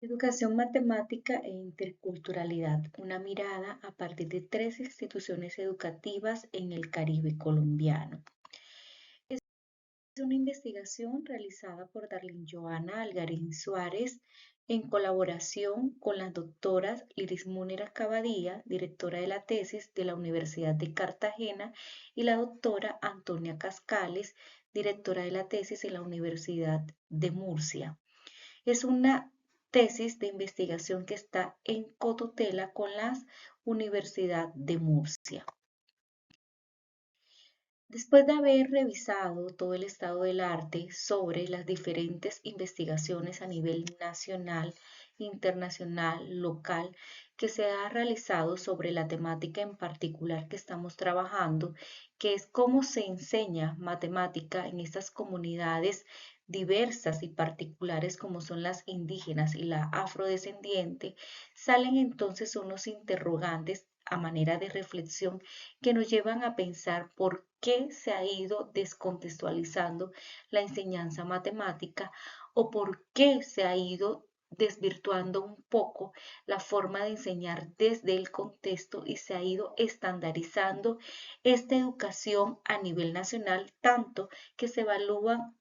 Educación matemática e interculturalidad, una mirada a partir de tres instituciones educativas en el Caribe colombiano. Es una investigación realizada por Darlene Joana Algarín Suárez en colaboración con las doctoras Iris Múnera Cavadía, directora de la tesis de la Universidad de Cartagena, y la doctora Antonia Cascales, directora de la tesis en la Universidad de Murcia. Es una tesis de investigación que está en cotutela con la Universidad de Murcia. Después de haber revisado todo el estado del arte sobre las diferentes investigaciones a nivel nacional, internacional, local, que se ha realizado sobre la temática en particular que estamos trabajando, que es cómo se enseña matemática en estas comunidades diversas y particulares como son las indígenas y la afrodescendiente, salen entonces unos interrogantes a manera de reflexión que nos llevan a pensar por qué se ha ido descontextualizando la enseñanza matemática o por qué se ha ido desvirtuando un poco la forma de enseñar desde el contexto y se ha ido estandarizando esta educación a nivel nacional, tanto que se evalúan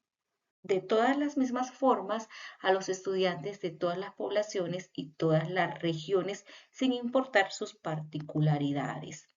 de todas las mismas formas a los estudiantes de todas las poblaciones y todas las regiones sin importar sus particularidades.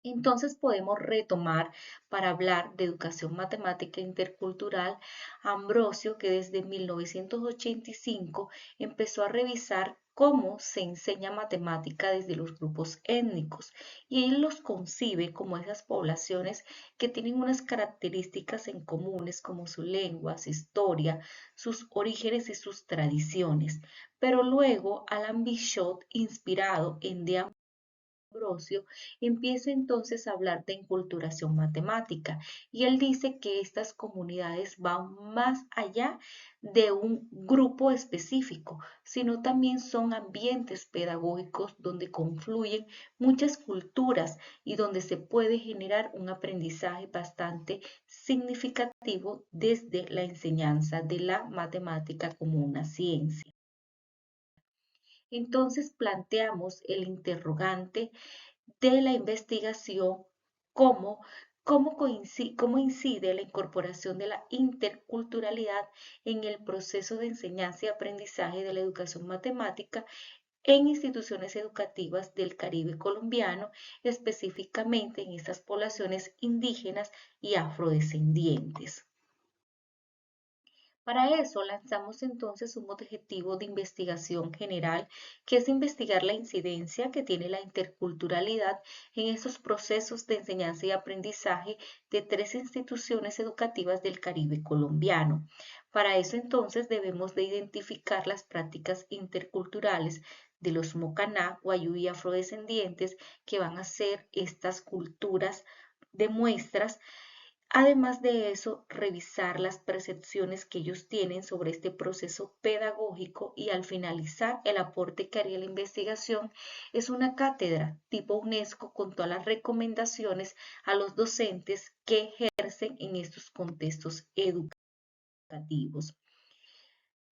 Entonces podemos retomar para hablar de educación matemática intercultural a Ambrosio, que desde 1985 empezó a revisar cómo se enseña matemática desde los grupos étnicos y él los concibe como esas poblaciones que tienen unas características en comunes como su lengua, su historia, sus orígenes y sus tradiciones. Pero luego Alan Bishop, inspirado en De Ambrosio, empieza entonces a hablar de enculturación matemática y él dice que estas comunidades van más allá de un grupo específico, sino también son ambientes pedagógicos donde confluyen muchas culturas y donde se puede generar un aprendizaje bastante significativo desde la enseñanza de la matemática como una ciencia. Entonces planteamos el interrogante de la investigación, cómo, cómo incide la incorporación de la interculturalidad en el proceso de enseñanza y aprendizaje de la educación matemática en instituciones educativas del Caribe colombiano, específicamente en estas poblaciones indígenas y afrodescendientes. Para eso lanzamos entonces un objetivo de investigación general, que es investigar la incidencia que tiene la interculturalidad en estos procesos de enseñanza y aprendizaje de tres instituciones educativas del Caribe colombiano. Para eso entonces debemos de identificar las prácticas interculturales de los mocaná, guayú y afrodescendientes que van a ser estas culturas de muestras. Además de eso, revisar las percepciones que ellos tienen sobre este proceso pedagógico y al finalizar el aporte que haría la investigación es una cátedra tipo UNESCO con todas las recomendaciones a los docentes que ejercen en estos contextos educativos.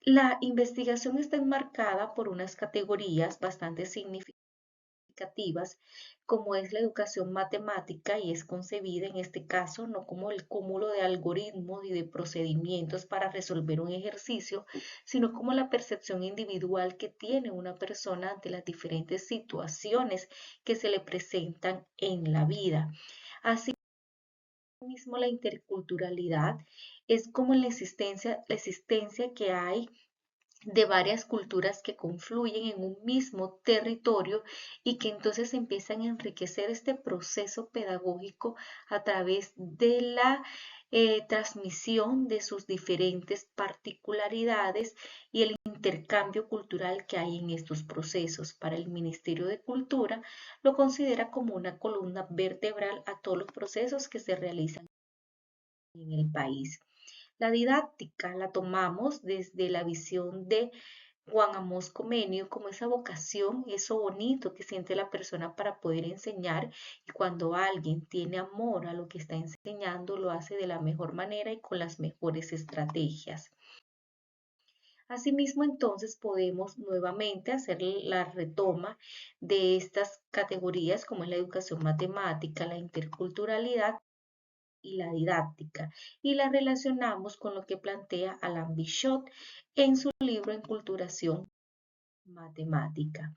La investigación está enmarcada por unas categorías bastante significativas como es la educación matemática y es concebida en este caso no como el cúmulo de algoritmos y de procedimientos para resolver un ejercicio, sino como la percepción individual que tiene una persona ante las diferentes situaciones que se le presentan en la vida. Asimismo, la interculturalidad es como la existencia que hay de varias culturas que confluyen en un mismo territorio y que entonces empiezan a enriquecer este proceso pedagógico a través de la transmisión de sus diferentes particularidades y el intercambio cultural que hay en estos procesos. Para el Ministerio de Cultura lo considera como una columna vertebral a todos los procesos que se realizan en el país. La didáctica la tomamos desde la visión de Juan Amos Comenio como esa vocación, eso bonito que siente la persona para poder enseñar y cuando alguien tiene amor a lo que está enseñando, lo hace de la mejor manera y con las mejores estrategias. Asimismo, entonces podemos nuevamente hacer la retoma de estas categorías como es la educación matemática, la interculturalidad y la didáctica, y la relacionamos con lo que plantea Alain Bichot en su libro Enculturación Matemática.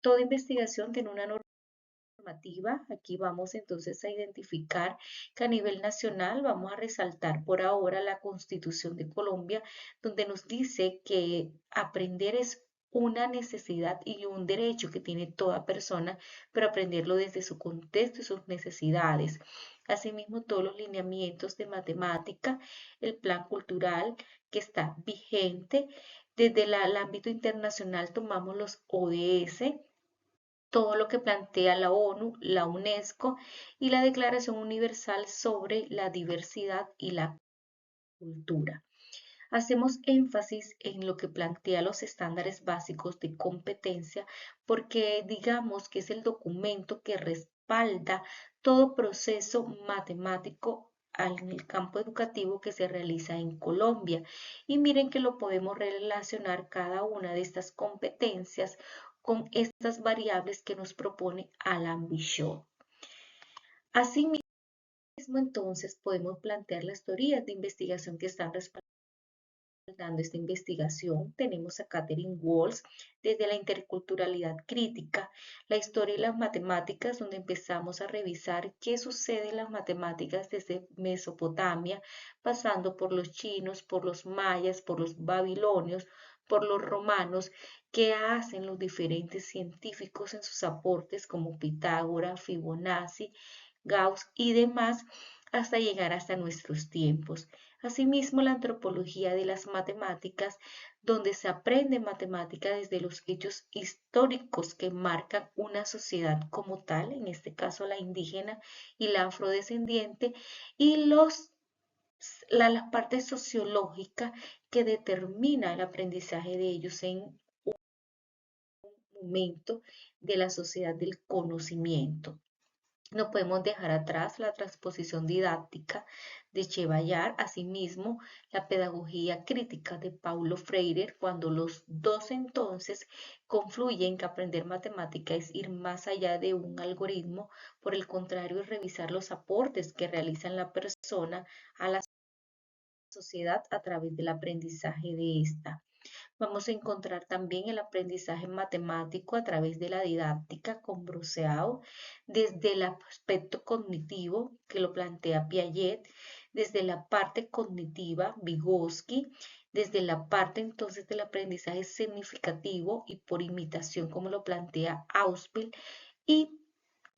Toda investigación tiene una normativa. Aquí vamos entonces a identificar que a nivel nacional vamos a resaltar por ahora la Constitución de Colombia, donde nos dice que aprender es una necesidad y un derecho que tiene toda persona, pero aprenderlo desde su contexto y sus necesidades. Asimismo, todos los lineamientos de matemática, el plan cultural que está vigente. Desde el ámbito internacional tomamos los ODS, todo lo que plantea la ONU, la UNESCO y la Declaración Universal sobre la Diversidad y la Cultura. Hacemos énfasis en lo que plantea los estándares básicos de competencia porque digamos que es el documento que respalda todo proceso matemático en el campo educativo que se realiza en Colombia. Y miren que lo podemos relacionar cada una de estas competencias con estas variables que nos propone Alain Bichot. Asimismo, entonces podemos plantear las teorías de investigación que están respaldando esta investigación. Tenemos a Catherine Walls desde la interculturalidad crítica, la historia y las matemáticas, donde empezamos a revisar qué sucede en las matemáticas desde Mesopotamia, pasando por los chinos, por los mayas, por los babilonios, por los romanos, qué hacen los diferentes científicos en sus aportes como Pitágoras, Fibonacci, Gauss y demás, hasta llegar hasta nuestros tiempos. Asimismo, la antropología de las matemáticas, donde se aprende matemática desde los hechos históricos que marcan una sociedad como tal, en este caso la indígena y la afrodescendiente, y la parte sociológica que determina el aprendizaje de ellos en un momento de la sociedad del conocimiento. No podemos dejar atrás la transposición didáctica de Chevallar, asimismo la pedagogía crítica de Paulo Freire, cuando los dos entonces confluyen que aprender matemática es ir más allá de un algoritmo, por el contrario es revisar los aportes que realiza la persona a la sociedad a través del aprendizaje de esta. Vamos a encontrar también el aprendizaje matemático a través de la didáctica con Broseau, desde el aspecto cognitivo que lo plantea Piaget, desde la parte cognitiva Vygotsky, desde la parte entonces del aprendizaje significativo y por imitación como lo plantea Ausubel, y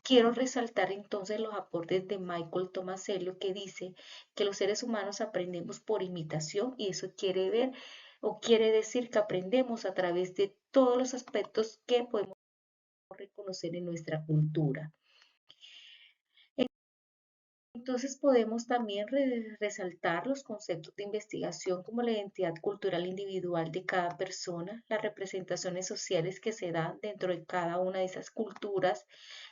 quiero resaltar entonces los aportes de Michael Tomasello, que dice que los seres humanos aprendemos por imitación y eso quiere ver o quiere decir que aprendemos a través de todos los aspectos que podemos reconocer en nuestra cultura. Entonces podemos también resaltar los conceptos de investigación como la identidad cultural individual de cada persona, las representaciones sociales que se dan dentro de cada una de esas culturas,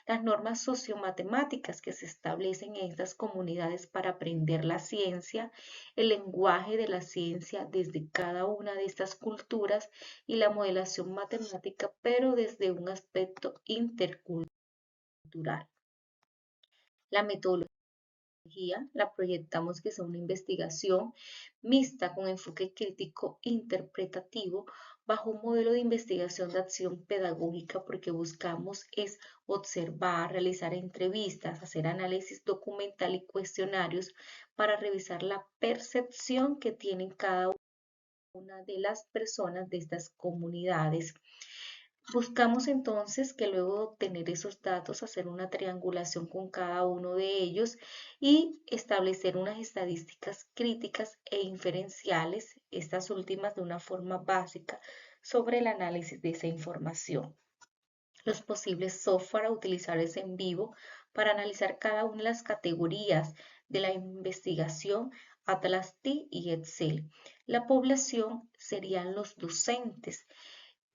las normas sociomatemáticas que se establecen en estas comunidades para aprender la ciencia, el lenguaje de la ciencia desde cada una de estas culturas y la modelación matemática, pero desde un aspecto intercultural. La metodología la proyectamos que sea una investigación mixta con enfoque crítico interpretativo bajo un modelo de investigación de acción pedagógica porque buscamos es observar, realizar entrevistas, hacer análisis documental y cuestionarios para revisar la percepción que tienen cada una de las personas de estas comunidades. Buscamos entonces que luego de obtener esos datos, hacer una triangulación con cada uno de ellos y establecer unas estadísticas críticas e inferenciales, estas últimas de una forma básica, sobre el análisis de esa información. Los posibles software a utilizar es en vivo para analizar cada una de las categorías de la investigación, Atlas T y Excel. La población serían los docentes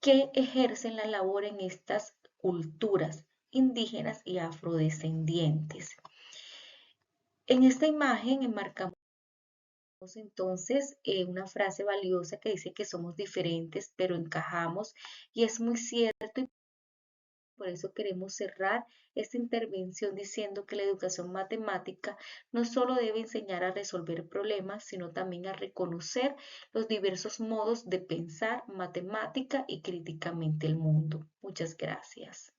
que ejercen la labor en estas culturas indígenas y afrodescendientes. En esta imagen enmarcamos Entonces, una frase valiosa que dice que somos diferentes, pero encajamos, y es muy cierto, y por eso queremos cerrar esta intervención diciendo que la educación matemática no solo debe enseñar a resolver problemas, sino también a reconocer los diversos modos de pensar matemática y críticamente el mundo. Muchas gracias.